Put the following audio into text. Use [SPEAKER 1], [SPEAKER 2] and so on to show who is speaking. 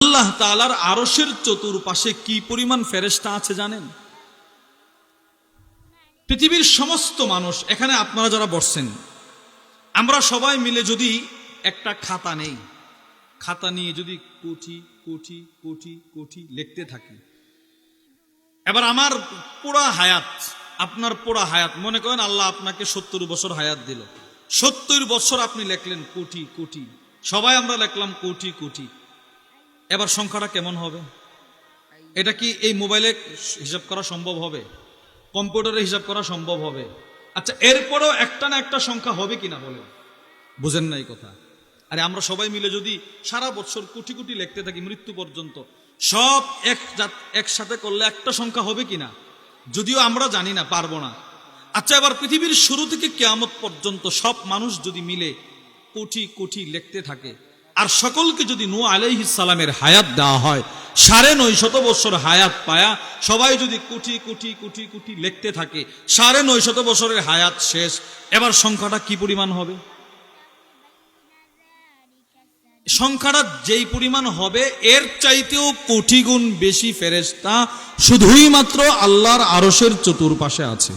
[SPEAKER 1] আল্লাহ তাআলার আরশের চতুর্পাশে কি পরিমাণ ফেরেশতা আছে জানেন? পৃথিবীর সমস্ত মানুষ, এখানে আপনারা যারা বসছেন, আমরা সবাই মিলে যদি একটা খাতা নেই, খাতা নিয়ে যদি কোটি কোটি কোটি কোটি লিখতে থাকি, এবার আমার পুরা হায়াত, আপনার পুরা হায়াত, মনে করেন আল্লাহ আপনাকে 70 বছর হায়াত দিল, 70 বছর আপনি লিখলেন কোটি কোটি, সবাই আমরা লিখলাম কোটি কোটি। এবার সংখ্যাটা কেমন হবে? এটা কি এই মোবাইলে হিসাব করা সম্ভব হবে? কম্পিউটারে হিসাব করা সম্ভব হবে? আচ্ছা, এরপরেও একটা না একটা সংখ্যা হবে কিনা বলেন? বুঝেন না এই কথা? আরে আমরা সবাই মিলে যদি সারা বছর কোটি কোটি লিখতে থাকি মৃত্যু পর্যন্ত, সব একসাথে করলে একটা সংখ্যা হবে কিনা? যদিও আমরা জানি না, পারবো না। আচ্ছা, এবার পৃথিবীর শুরু থেকে কিয়ামত পর্যন্ত সব মানুষ যদি মিলে কোটি কোটি লিখতে থাকে, আর সকলকে যদি নূহ আলাইহিস সালামের হায়াত দেওয়া হয়, 950 বছর হায়াত পায়া সবাই যদি কোটি কোটি কোটি কোটি লিখতে থাকে, 950 বছরের হায়াত শেষ, এবার সংখ্যাটা কি পরিমাণ হবে? সংখ্যাটা যেই পরিমাণ হবে, এর চাইতেও কোটি গুণ বেশি ফেরেশতা শুধুই মাত্র আল্লাহর আরশের চতুর্পাশে আছে।